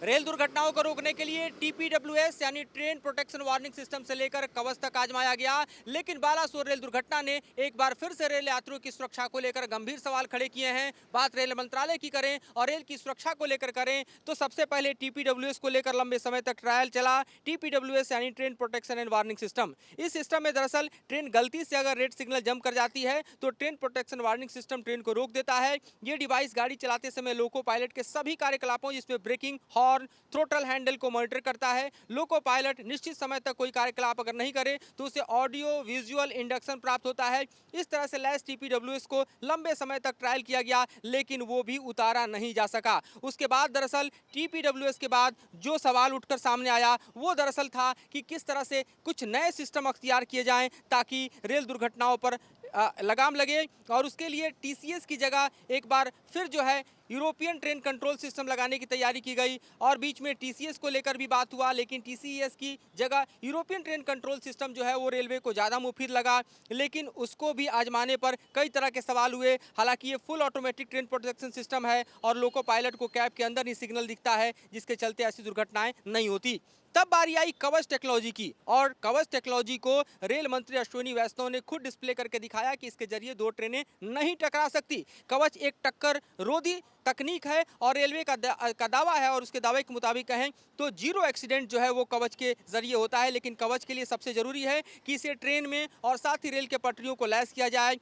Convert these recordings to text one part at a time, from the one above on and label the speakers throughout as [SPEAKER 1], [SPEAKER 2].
[SPEAKER 1] Rail दुर्घटनाओं को रोकने के लिए टीपीडब्ल्यूएस यानी ट्रेन प्रोटेक्शन वार्निंग सिस्टम से लेकर कवच तक आजमाया गया, लेकिन बालासोर रेल दुर्घटना ने एक बार फिर से रेल यात्रियों की सुरक्षा को लेकर गंभीर सवाल खड़े किए हैं। बात रेल मंत्रालय की करें और रेल की सुरक्षा को लेकर करें तो सबसे पहले टीपीडब्ल्यूएस को लेकर लंबे समय तक ट्रायल चला। टीपीडब्ल्यूएस यानी train protection and warning system. इस सिस्टम में दरअसल ट्रेन गलती से अगर रेड सिग्नल जंप कर जाती है तो train protection warning system train को रोक देता है। ये डिवाइस गाड़ी चलाते समय लोको पायलट के सभी कार्यकलापों जिसमें ब्रेकिंग, हॉर्न, थ्रोटल हैंडल को मॉनिटर करता है। लोको पायलट निश्चित समय तक कोई कार्यकलाप अगर नहीं करे तो उसे ऑडियो विजुअल इंडक्शन प्राप्त होता है। इस तरह से लैस टीपीडब्ल्यूएस को लंबे समय तक ट्रायल किया गया, लेकिन वो भी उतारा नहीं जा सका। उसके बाद दरअसल टीपीडब्ल्यूएस के बाद जो सवाल उठकर सामने आया वो दरअसल था कि किस तरह से कुछ नए सिस्टम अख्तियार किए जाएं ताकि रेल दुर्घटनाओं पर लगाम लगे। और उसके लिए टीसीएस की जगह एक बार फिर जो है यूरोपियन ट्रेन कंट्रोल सिस्टम लगाने की तैयारी की गई और बीच में टीसीएस को लेकर भी बात हुआ, लेकिन टीसीएस की जगह यूरोपियन ट्रेन कंट्रोल सिस्टम जो है वो रेलवे को ज़्यादा मुफीद लगा, लेकिन उसको भी आजमाने पर कई तरह के सवाल हुए। हालांकि ये full automatic train protection system है और लोको पायलट को कैब के अंदर ही सिग्नल दिखता है, जिसके चलते ऐसी दुर्घटनाएं नहीं होती। तब बारी आई कवच टेक्नोलॉजी की और कवच टेक्नोलॉजी को रेल मंत्री अश्विनी वैष्णव ने खुद डिस्प्ले करके दिखाया कि इसके जरिए दो ट्रेनें नहीं टकरा सकती। कवच एक टक्कर रोधी तकनीक है और रेलवे का दावा है और उसके दावे के मुताबिक कहें तो जीरो एक्सीडेंट जो है वो कवच के जरिए होता है। लेकिन कवच के लिए सबसे जरूरी है कि इसे ट्रेन में और साथ ही रेल के पटरियों को लैस किया जाए।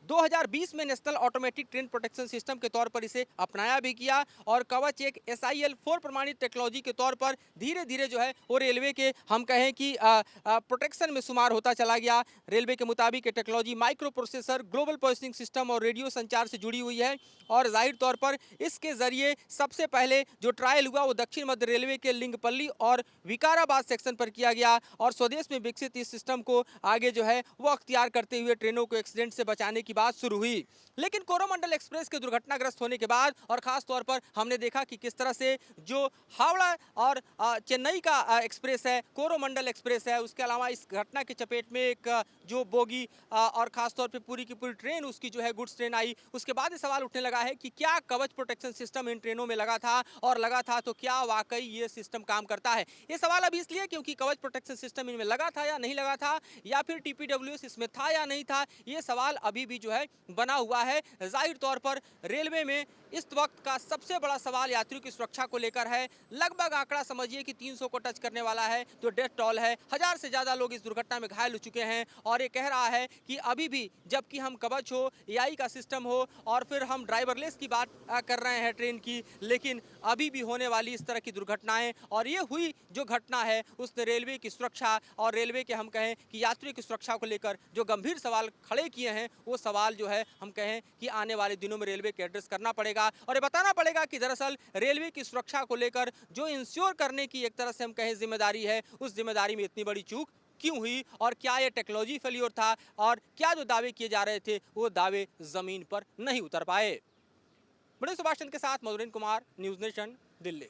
[SPEAKER 1] 2020 में national automatic train protection system के तौर पर इसे अपनाया भी किया और कवच एक SIL 4 प्रमाणित टेक्नोलॉजी के तौर पर धीरे धीरे जो है वो रेलवे के हम कहें कि प्रोटेक्शन में शुमार होता चला गया। रेलवे के मुताबिक ये technology micro processor, global positioning system और रेडियो संचार से जुड़ी हुई है और जाहिर तौर पर इसके जरिए सबसे पहले जो ट्रायल हुआ वो दक्षिण मध्य रेलवे के लिंगपल्ली और विकाराबाद सेक्शन पर किया गया और स्वदेश में विकसित इस सिस्टम को आगे जो है वो अख्तियार करते हुए ट्रेनों को एक्सीडेंट से बचाने की बात शुरू हुई। लेकिन कोरोमंडल एक्सप्रेस के दुर्घटनाग्रस्त होने के बाद और खास तौर पर हमने देखा कि किस तरह से जो हावड़ा और चेन्नई का एक्सप्रेस है, कोरोमंडल एक्सप्रेस है, उसके अलावा इस घटना के चपेट में एक जो बोगी और खास तौर पे पूरी की पूरी ट्रेन उसकी जो है गुड्स ट्रेन आई। उसके बाद ये सवाल उठने लगा है कि क्या कवच प्रोटेक्शन सिस्टम इन ट्रेनों में लगा था और लगा था तो क्या वाकई ये सिस्टम काम करता है। ये सवाल अभी इसलिए क्योंकि कवच प्रोटेक्शन सिस्टम इनमें लगा था या नहीं लगा था या फिर टीपीडब्ल्यूएस इसमें था या नहीं था, ये सवाल अभी भी जो है बना हुआ है। जाहिर तौर पर रेलवे में इस वक्त का सबसे बड़ा सवाल यात्रियों की सुरक्षा को लेकर है। लगभग आंकड़ा समझिए कि 300 को टच करने वाला है जो डेथ टॉल है। 1000 से ज्यादा लोग इस दुर्घटना में घायल हो चुके हैं और ये कह रहा है कि अभी भी जबकि हम कवच हो, AI का सिस्टम हो और फिर हम ड्राइवरलेस की बात कर रहे हैं ट्रेन की, लेकिन अभी भी होने वाली इस तरह की दुर्घटनाएं और ये हुई जो घटना है उसने रेलवे की सुरक्षा और रेलवे के हम कहें कि यात्रियों की सुरक्षा को लेकर जो गंभीर सवाल खड़े किए हैं वो सवाल जो है हम कहें कि आने वाले दिनों में रेलवे के एड्रेस करना पड़ेगा और ये बताना पड़ेगा कि दरअसल रेलवे की सुरक्षा को लेकर जो इंश्योर करने की एक तरह से हम कहें जिम्मेदारी है, उस जिम्मेदारी में इतनी बड़ी चूक क्यों हुई और क्या ये टेक्नोलॉजी फेल्योर था और क्या जो दावे किए जा रहे थे वो दावे जमीन पर नहीं उतर पाए। बड़े सुभाष चंद्र के साथ मधुरेंद्र कुमार, न्यूज नेशन, दिल्ली।